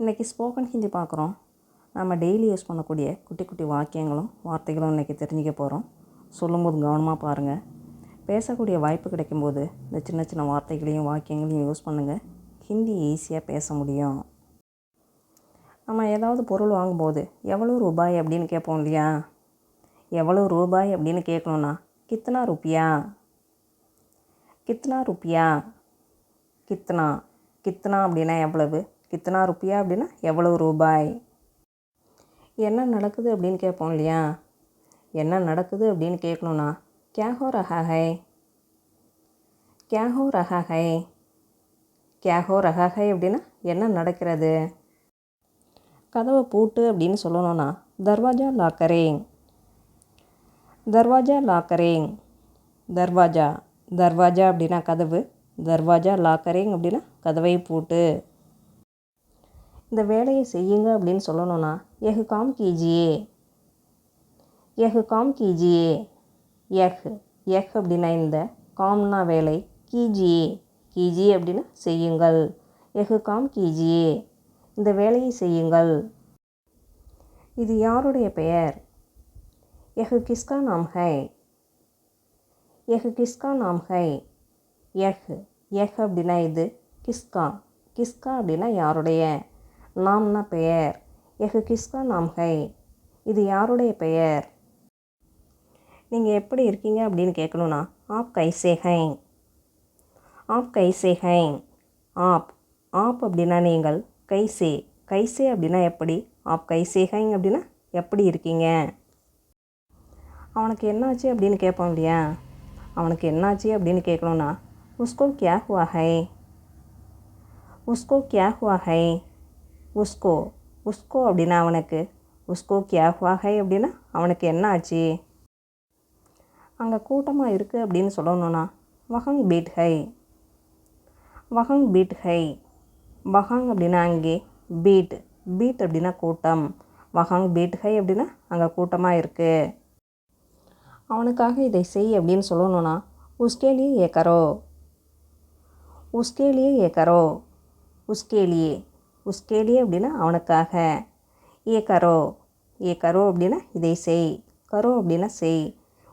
இன்றைக்கி ஸ்போக்கன் ஹிந்தி பார்க்குறோம். நம்ம டெய்லி யூஸ் பண்ணக்கூடிய குட்டி குட்டி வாக்கியங்களும் வார்த்தைகளும் இன்றைக்கி தெரிஞ்சுக்க போகிறோம். சொல்லும்போது கவனமாக பாருங்கள். பேசக்கூடிய வாய்ப்பு கிடைக்கும்போது இந்த சின்ன சின்ன வார்த்தைகளையும் வாக்கியங்களையும் யூஸ் பண்ணுங்கள். ஹிந்தி ஈஸியாக பேச முடியும். நம்ம ஏதாவது பொருள் வாங்கும்போது எவ்வளோ ரூபாய் அப்படின்னு கேட்போம் இல்லையா? எவ்வளோ ரூபாய் அப்படின்னு கேட்கணுன்னா கித்னா ருப்பியா, கித்னா ருப்பியா, கித்னா கித்னா அப்படின்னா எவ்வளவு, கித்னா ருப்பியா அப்படின்னா எவ்வளவு ரூபாய். என்ன நடக்குது அப்படின்னு கேட்போம் இல்லையா? என்ன நடக்குது அப்படின்னு கேட்கணுன்னா கியா ஹோ ரஹா ஹை, கியா ஹோ ரஹா ஹை, கியா ஹோ ரஹா ஹை அப்படின்னா என்ன நடக்கிறது. கதவை பூட்டு அப்படின்னு சொல்லணும்னா தர்வாஜா லாக்கரேங், தர்வாஜா லாக்கரேங், தர்வாஜா தர்வாஜா அப்படின்னா கதவு, தர்வாஜா லாக்கரேங் அப்படின்னா கதவை பூட்டு. இந்த வேலையை செய்யுங்க அப்படின்னு சொல்லணும்னா எஹ் காம் கீஜியே, எஹ் காம் கீஜியே, எஹ் எஹ் அப்படின்னா இந்த, காம்னா வேலை, கீஜியே கீஜியே அப்படின்னா செய்யுங்கள். எஹ் காம் கீஜியே, இந்த வேலையை செய்யுங்கள். இது யாருடைய பெயர்? எஹ் கிஸ்கா நாம் ஹை, எஹ் கிஸ்கா நாம் ஹை, எஹ் எஹ் அப்படின்னா இது, கிஸ்கா கிஸ்கா அப்படின்னா யாருடைய, நாம்னா பெயர், எஹ் கிஸ்கா நாம் ஹை, இது யாருடைய பெயர். நீங்கள் எப்படி இருக்கீங்க அப்படின்னு கேட்கணுன்னா ஆப் கைசே ஹை, ஆப் கைசே ஹை, ஆப் ஆப் அப்படின்னா நீங்கள், கைசே கைசே அப்படின்னா எப்படி, ஆப் கைசே ஹை அப்படின்னா எப்படி இருக்கீங்க. அவனுக்கு என்னாச்சு அப்படின்னு கேட்போம் இல்லையா? அவனுக்கு என்னாச்சு அப்படின்னு கேட்கணுன்னா உஸ்கோ கியா ஹுவா ஹை, உஸ்கோ கியா ஹுவா ஹை, உஸ்கோ உஸ்கோ அப்படின்னா அவனுக்கு, உஸ்கோ கியா ஹுவா ஹை அப்படின்னா அவனுக்கு என்ன ஆச்சு. அங்கே கூட்டமாக இருக்குது அப்படின்னு சொல்லணுன்னா வஹங் பீட் ஹை, வஹங் பீட் ஹை, வஹங் அப்படின்னா அங்கே, பீட் பீட் அப்படின்னா கூட்டம், வஹங் பீட் ஹை அப்படின்னா அங்கே கூட்டமாக இருக்குது. அவனுக்காக இதை செய் அப்படின்னு சொல்லணுன்னா உஸ்கேலியே ஏ கரோ, உஸ்கேலியே ஏ கரோ, உஸ்கேலியே உஸ்கேலியே அப்படின்னா அவனுக்காக, ஏ கரோ ஏ கரோ அப்படின்னா இதை செய், கரோ அப்படின்னா செய்,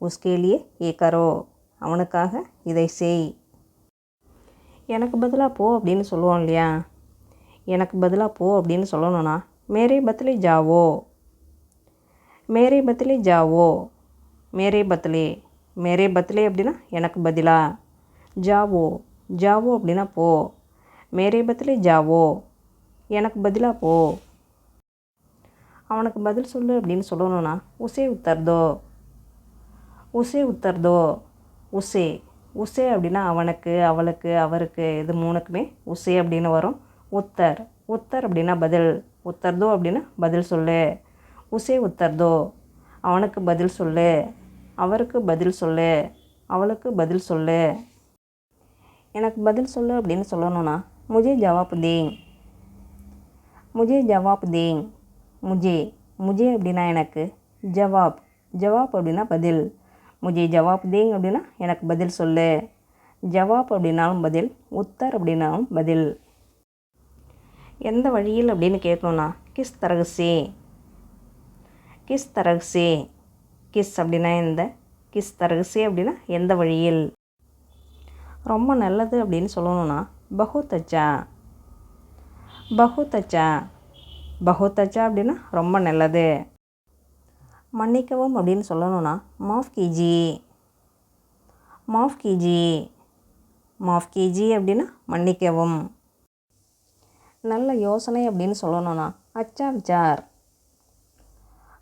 உஸ்கேலியே ஏ கரோ அவனுக்காக இதை செய். எனக்கு பதிலாக போ அப்படின்னு சொல்லுவோம் இல்லையா? எனக்கு பதிலாக போ அப்படின்னு சொல்லணுன்னா மேரே பத்லே ஜாவோ, மேரே பத்லே ஜாவோ, மேரே பத்லே மேரே பத்லே அப்படின்னா எனக்கு பதிலாக, ஜாவோ ஜாவோ அப்படின்னா போ, மேரே பத்லே ஜாவோ எனக்கு பதிலாக போ. அவனுக்கு பதில் சொல்லு அப்படின்னு சொல்லணுன்னா உசே உத்தர் தோ, உசே உத்தர் தோ, உசே உசே அப்படின்னா அவனுக்கு அவளுக்கு அவருக்கு, இது மூணுக்குமே உசே அப்படின்னு வரும். உத்தர் உத்தர் அப்படின்னா பதில், உத்தர் தோ அப்படின்னா பதில் சொல்லு, உசே உத்தர் தோ அவனுக்கு பதில் சொல்லு, அவருக்கு பதில் சொல்லு, அவளுக்கு பதில் சொல்லு. எனக்கு பதில் சொல்லு அப்படின்னு சொல்லணுன்னா முஜே ஜவாப் தேங், முஜே ஜவாப் தேங், முஜே முஜே அப்படின்னா எனக்கு, ஜவாப் ஜவாப் அப்படின்னா பதில், முஜே ஜவாப் தேங் அப்படின்னா எனக்கு பதில் சொல்லு, ஜவாப் அப்படின்னாலும் பதில், உத்தர் அப்படின்னாலும் பதில். எந்த வழியில் அப்படின்னு கேட்கணுன்னா கிஸ் தரகுசே, கிஸ் தரகுசே, கிஸ் அப்படின்னா எந்த, கிஸ் தரகுசே அப்படின்னா எந்த வழியில். ரொம்ப நல்லது அப்படின்னு சொல்லணுன்னா பஹுத் அச்சா, பஹுத் அச்சா, பஹுத் அச்சா அப்படின்னா ரொம்ப நல்லது. மன்னிக்கவும் அப்படின்னு சொல்லணுன்னா மாஃப் கீஜியே, மாஃப் கீஜியே, மாஃப் கீஜியே அப்படின்னா மன்னிக்கவும். நல்ல யோசனை அப்படின்னு சொல்லணுன்னா அச்சா விச்சார்,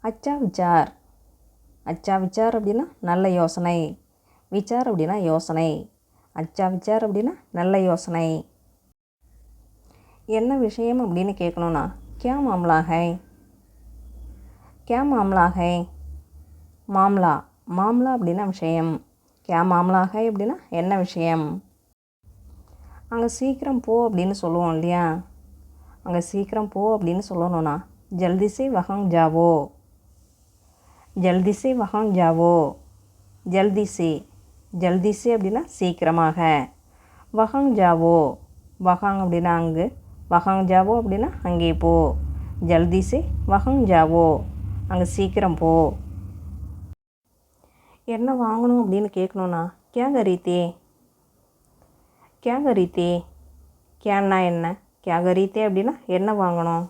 அச்சா விச்சார், அச்சா விச்சார் அப்படின்னா நல்ல யோசனை, விச்சார் அப்படின்னா யோசனை, அச்சா விச்சார் அப்படின்னா நல்ல யோசனை. என்ன விஷயம் அப்படின்னு கேட்கணுன்னா கியா மாம்லா ஹை, கியா மாம்லா ஹை, மாம்லா மாம்லா அப்படின்னா விஷயம், கியா மாம்லா ஹை அப்படின்னா என்ன விஷயம். அங்கே சீக்கிரம் போ அப்படின்னு சொல்லுவோம் இல்லையா? அங்கே சீக்கிரம் போ அப்படின்னு சொல்லணுன்னா ஜல்தி சே வஹங் ஜாவோ, ஜல்தி சே வஹங் ஜாவோ, ஜல்தி சே ஜல்தி சே அப்படின்னா சீக்கிரமாக, வஹங் ஜாவோ வஹாங் அப்படின்னா அங்கு, வஹாங் ஜாவோ அப்படின்னா அங்கே போ. ஜல்தி சே வஹாங் ஜாவோ, அங்கே சீக்கிரம் போ. என்ன வாங்கணும் அப்படின்னு கேட்கணுன்னா கியா கரீத்தே, கியா கரீத்தே. கியான்னா என்ன, கியா கரீத்தே அப்படின்னா என்ன வாங்கணும்.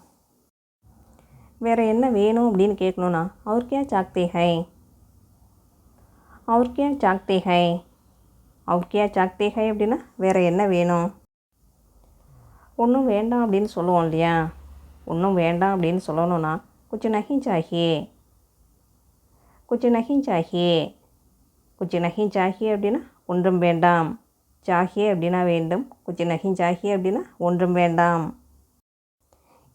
வேறு என்ன வேணும் அப்படின்னு கேட்கணுன்னா அவர் கியா சாக்தே ஹை, அவர் கியா சாக்தே ஹை. அவர் கியா சாக்தே ஹை அப்படின்னா வேறு என்ன வேணும். ஒன்றும் வேண்டாம் அப்படின்னு சொல்லுவோம் இல்லையா. ஒன்றும் வேண்டாம் அப்படின்னு சொல்லணுன்னா குச் நஹி சாஹியே, குச் நஹி சாஹியே. குச் நஹி சாஹியே அப்படின்னா ஒன்றும் வேண்டாம். சாஹியே அப்படின்னா வேண்டும். குச் நஹி சாஹியே அப்படின்னா ஒன்றும் வேண்டாம்.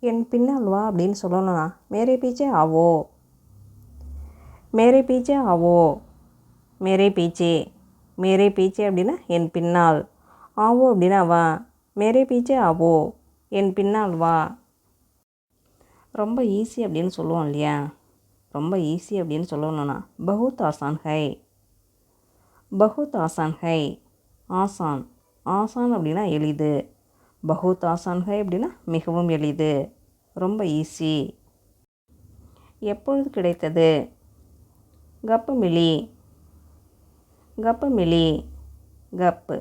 என் பின்னால் வா அப்படின்னு சொல்லணும்னா மேரே பீச்சே ஆவோ, மேரே பீச்சே ஆவோ. மேரே பீச்சே, மேரே பீச்சே அப்படின்னா என் பின்னால். ஆவோ அப்படின்னா வா. மேரே பீச்சே ஆவோ, என் பின்னால் வா. ரொம்ப ஈஸி அப்படின்னு சொல்லுவோம் இல்லையா. ரொம்ப ஈஸி அப்படின்னு சொல்லணும்னா பஹுத் ஆசான் ஹை, பஹுத் ஆசான் ஹை. ஆசான், ஆசான் அப்படின்னா எளிது. பஹுத் ஆசான் ஹை அப்படின்னா மிகவும் எளிது, ரொம்ப ஈஸி. எப்பொழுது கிடைத்தது, கப்பு மிலி, கப்பு மிலி. கப்பு,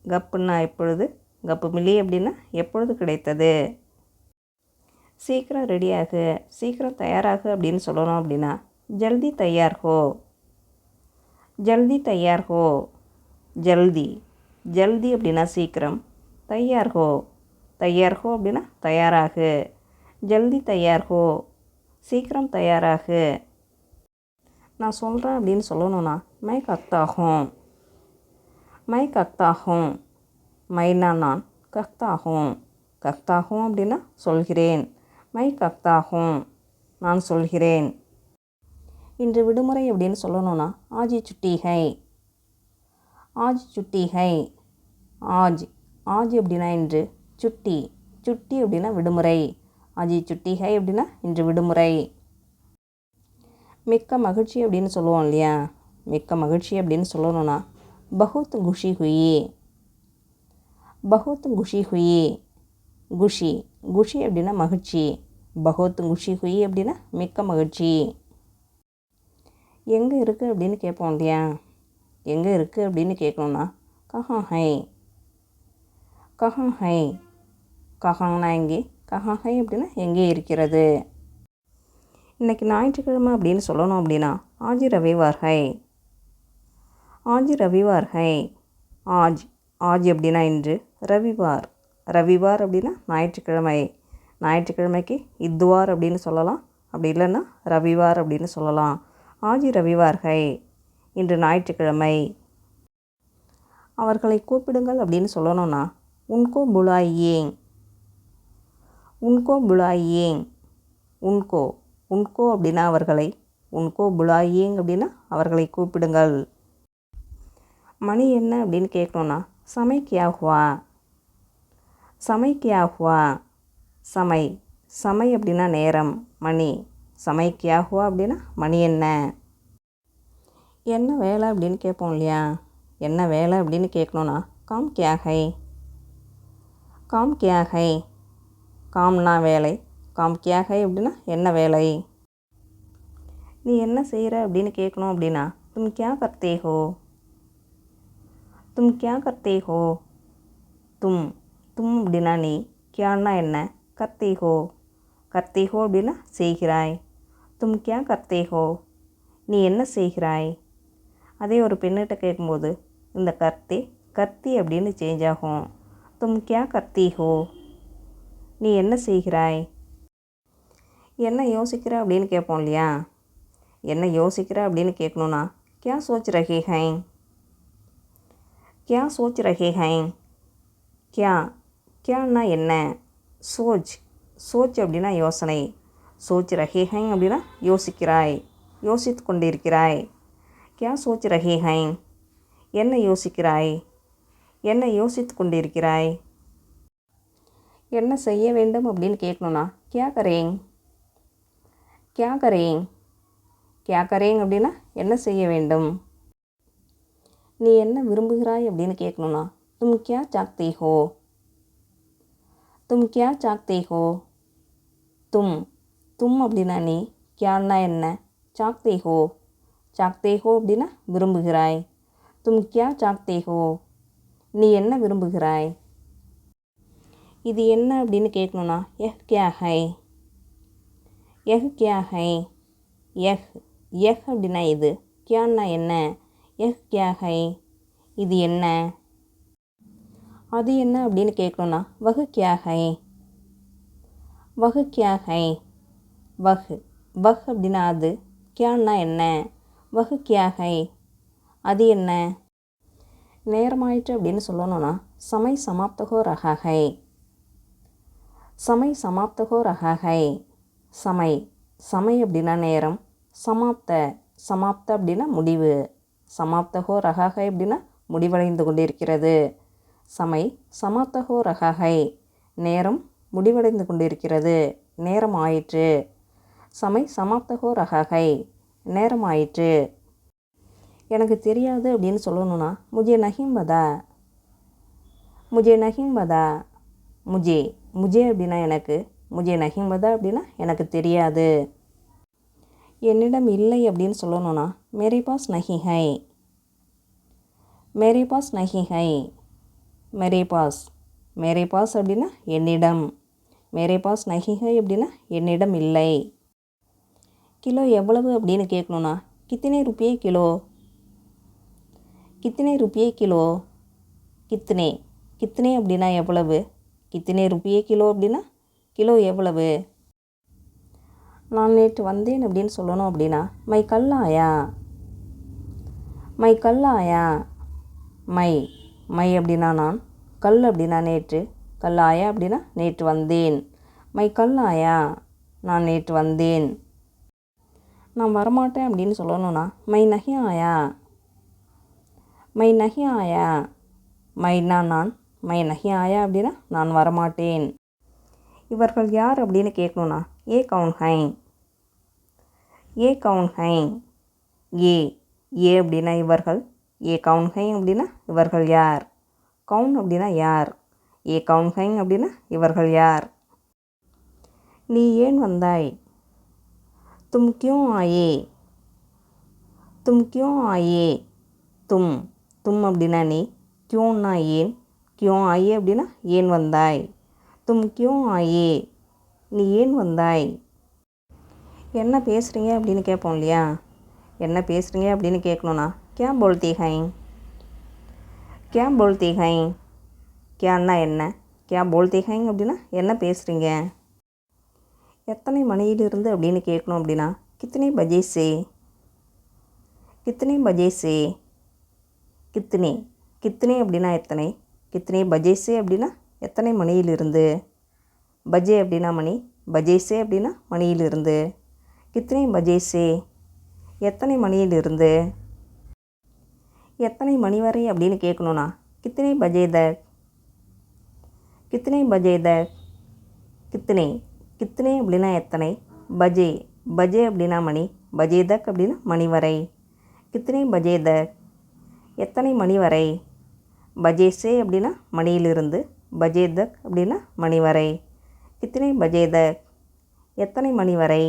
கப்புன்னா எப்பொழுது, கப்பு மிலி அப்படின்னா எப்பொழுது கிடைத்தது. சீக்கிரம் ரெடியாகு, சீக்கிரம் தயாராகு அப்படின்னு சொல்லணும் அப்படின்னா ஜல்தி தயார் ஹோ, ஜல்தி தயார் ஹோ. ஜல்தி, ஜல்தி அப்படின்னா சீக்கிரம். தயார் ஹோ, தயார் ஹோ அப்படின்னா தயாராகு. ஜல்தி தயார் ஹோ, சீக்கிரம் தயாராகு. நான் சொல்கிறேன் அப்படின்னு சொல்லணும்னா மை கக்தாகும், மை கக்தாகும். மைனா நான், கக்தாகும், கக்தாகும் அப்படின்னா சொல்கிறேன். மை கக்தாகும், நான் சொல்கிறேன். இன்று விடுமுறை அப்படின்னு சொல்லணும்னா ஆஜி சுட்டி ஹை, ஆஜ் சுட்டி ஹை. ஆஜ், ஆஜ் அப்படின்னா இன்று. சுட்டி, சுட்டி அப்படின்னா விடுமுறை. ஆஜி சுட்டி ஹை அப்படின்னா இன்று விடுமுறை. மிக்க மகிழ்ச்சி அப்படின்னு சொல்லுவோம் இல்லையா. மிக்க மகிழ்ச்சி அப்படின்னு சொல்லணும்னா பஹுத் குஷி ஹுயி, பஹுத் குஷி ஹுயி. குஷி, குஷி அப்படின்னா மகிழ்ச்சி. பஹுத் குஷி ஹுயி அப்படின்னா மிக்க மகிழ்ச்சி. எங்கே இருக்குது அப்படின்னு கேட்போம் இல்லையா. எங்கே இருக்குது அப்படின்னு கேட்கணுன்னா கஹான் ஹை, கஹான் ஹை. கஹான்னா எங்கே, கஹான் ஹை அப்படின்னா எங்கே இருக்கிறது. இன்றைக்கி ஞாயிற்றுக்கிழமை அப்படின்னு சொல்லணும் அப்படின்னா ஆஜ் ரவிவார் ஹை, ஆஜ் ரவிவார் ஹை. ஆஜ், ஆஜ் அப்படின்னா இன்று. ரவிவார், ரவிவார் அப்படின்னா ஞாயிற்றுக்கிழமை. ஞாயிற்றுக்கிழமைக்கு இத்வார் அப்படின்னு சொல்லலாம். அப்படி இல்லைன்னா ரவிவார் அப்படின்னு சொல்லலாம். ஆஜ் ரவிவார் ஹை, இன்று ஞாயிற்றுக்கிழமை. அவர்களை கூப்பிடுங்கள் அப்படின்னு சொல்லணும்னா உன்கோ புலாயியேங், உன்கோ புலாயியேங். உன்கோ, உன்கோ அப்படின்னா அவர்களை. உன்கோ புலாயியேங் அப்படின்னா அவர்களை கூப்பிடுங்கள். மணி என்ன அப்படின்னு கேட்கணுன்னா சமை கியா ஹுவா, சமை கியா ஹுவா. சமை, சமை அப்படின்னா நேரம், மணி. சமை கியா ஹுவா அப்படின்னா மணி என்ன. என்ன வேலை அப்படின்னு கேட்போம் இல்லையா. என்ன வேலை அப்படின்னு கேட்கணுன்னா காம் கியா ஹை, காம் கியா ஹை. காம்னா வேலை. காம் கியா ஹை அப்படின்னா என்ன வேலை. நீ என்ன செய்கிற அப்படின்னு கேட்கணும் அப்படின்னா தும் கியா கர்த்தே ஹோ, தும் கியா கர்த்தே ஹோ. தும், தும் அப்படின்னா நீ. கியான்னா என்ன, கர்த்தே ஹோ. கர்த்தே ஹோ அப்படின்னா செய்கிறாய். தும் கியா கர்த்தே ஹோ, நீ என்ன செய்கிறாய். அதே ஒரு பெண்ணிட்ட கேட்கும்போது இந்த கர்த்தே கர்த்தி அப்படின்னு சேஞ்ச் ஆகும். தும் கியா கர்த்தி ஹோ, நீ என்ன செய்கிறாய். என்ன யோசிக்கிற அப்படின்னு கேட்போம் இல்லையா. என்ன யோசிக்கிற அப்படின்னு கேட்கணுன்னா கியா சோச் ரஹே ஹை, கியா சோச் ரஹே ஹை. கியா, கியான்னா என்ன. சோச், சோச் அப்படின்னா யோசனை. சோச் ரஹே ஹை அப்படின்னா யோசிக்கிறாய், யோசித்து கொண்டிருக்கிறாய். கியா சோச் ரஹே ஹை, என்ன யோசிக்கிறாய், என்ன யோசித்து கொண்டிருக்கிறாய். என்ன செய்ய வேண்டும் அப்படின்னு கேட்கணுன்னா கியா கரேங், கியா கரேங். கியா கரேங் அப்படின்னா என்ன செய்ய வேண்டும். நீ என்ன விரும்புகிறாய் அப்படின்னு கேட்கணுன்னா தும் கியா சாக்தே ஹோ, தும் கியா சாக்தே ஹோ. தும் தும் அப்படின்னா நீ, கியான்னா என்ன, சாக்தே ஹோ. சாக்தே ஹோ அப்படின்னா விரும்புகிறாய். தும் கியா சாக்தே ஹோ, நீ என்ன விரும்புகிறாய். இது என்ன அப்படின்னு கேட்கணுன்னா எஹ் கியா ஹை. எஹ் கியா ஹை. எஹ் எஹ் அப்படின்னா இது, கியான்னா என்ன, எஹ் கியா ஹை, இது என்ன. அது என்ன அப்படின்னு கேட்கணுன்னா வஹ் கியா ஹை. வஹ் கியா ஹை. வஹ் வஹ் அப்படின்னா அது, கியான்னா என்ன, வஹ் கியா ஹை, அது என்ன. நேரமாயிற்று அப்படின்னு சொல்லணும்னா சமை சமாப்தகோ ரஹா ஹை. சமை சமாப்தகோ ரஹா ஹை. சமை சமை அப்படின்னா நேரம், சமாப்த சமாப்த அப்படின்னா முடிவு, சமாப்தகோ ரஹா ஹை அப்படின்னா முடிவடைந்து கொண்டிருக்கிறது. சமை சமாப்தகோ ரஹா ஹை, நேரம் முடிவடைந்து கொண்டிருக்கிறது, நேரம் ஆயிற்று. சமை சமாப்தகோ ரஹா ஹை, நேரம் ஆயிற்று. எனக்கு தெரியாது அப்படின்னு சொல்லணும்னா முஜே நஹீம் பதா. முஜே நஹீம் பதா. முஜே முஜே அப்படின்னா எனக்கு, முஜே நஹீம் பதா அப்படின்னா எனக்கு தெரியாது. என்னிடம் இல்லை அப்படின்னு சொல்லணும்னா மேரே பாஸ் நஹி ஹை. மேரே பாஸ் நஹி ஹை. மேரே பாஸ் மேரே பாஸ் அப்படின்னா என்னிடம், மேரே பாஸ் நஹி ஹை அப்படின்னா என்னிடம் இல்லை. கிலோ எவ்வளவு அப்படின்னு கேட்கணுன்னா கித்தனை ருப்பியே கிலோ. கித்தனை ருப்பியே கிலோ. கித்தனை கித்தனை அப்படின்னா எவ்வளவு, கித்தனை ருப்பியே கிலோ அப்படின்னா கிலோ எவ்வளவு. நான் நேற்று வந்தேன் அப்படின்னு சொல்லணும் அப்படின்னா மை கல் ஆயா. மை கல் ஆயா. மை மை அப்படின்னா நான், கல் அப்படின்னா நேற்று, கல் ஆயா அப்படின்னா நேற்று வந்தேன். மை கல் ஆயா, நான் நேற்று வந்தேன். நான் வரமாட்டேன் அப்படின்னு சொல்லணும்னா மை நஹி ஆயா. மை நஹி ஆயா. மைனா நான், மை நஹி ஆயா அப்படின்னா நான் வரமாட்டேன். இவர்கள் யார் அப்படின்னு கேட்கணுன்னா ஏ கவுன் ஹை. ஏ கவுன் ஹை. ஏ ஏ அப்படின்னா இவர்கள், ஏ கவுன் ஹை அப்படின்னா இவர்கள் யார். கவுன் அப்படின்னா யார், ஏ கவுன் ஹை அப்படின்னா இவர்கள் யார். நீ ஏன் வந்தாய். தும் கியூ ஆயே. தும் கியூ ஆயே. தும் தும் அப்படின்னா நீ, கியூன்னா ஏன், கியூ ஆயே அப்படின்னா ஏன் வந்தாய். தும் கியூ ஆயே, நீ ஏன் வந்தாய். என்ன பேசுகிறீங்க அப்படின்னு கேட்போம் இல்லையா. என்ன பேசுகிறீங்க அப்படின்னு கேட்கணுன்னா கியா போல்தி ஹை. கியா போல்தி ஹை. கியான்னா என்ன, கியா போல்தி ஹை அப்படின்னா என்ன பேசுகிறீங்க. எத்தனை மணியிலிருந்து அப்படின்னு கேட்கணும் அப்படின்னா கித்தனை பஜே சே. கித்தனை பஜே சே. கித்தனை கித்தனை அப்படின்னா எத்தனை, கித்தனை பஜே சே அப்படின்னா எத்தனை மணியிலிருந்து. பஜே அப்படின்னா மணி, பஜே சே அப்படின்னா மணியிலிருந்து. கித்தனை பஜே சே, எத்தனை மணியிலிருந்து. எத்தனை மணி வரை அப்படின்னு கேட்கணுன்னா கித்தனை பஜே தக். கித்தனை பஜே தக். கித்தனை கித்தனை அப்படின்னா எத்தனை, பஜே பஜே அப்படின்னா மணி, பஜே தக் அப்படின்னா மணி வரை. கித்தனை பஜே தக், எத்தனை மணி வரை. பஜே சே அப்படின்னா மணியிலிருந்து, பஜே தக் அப்படின்னா மணி வரை. கித்தனை பஜே தக், எத்தனை மணி வரை.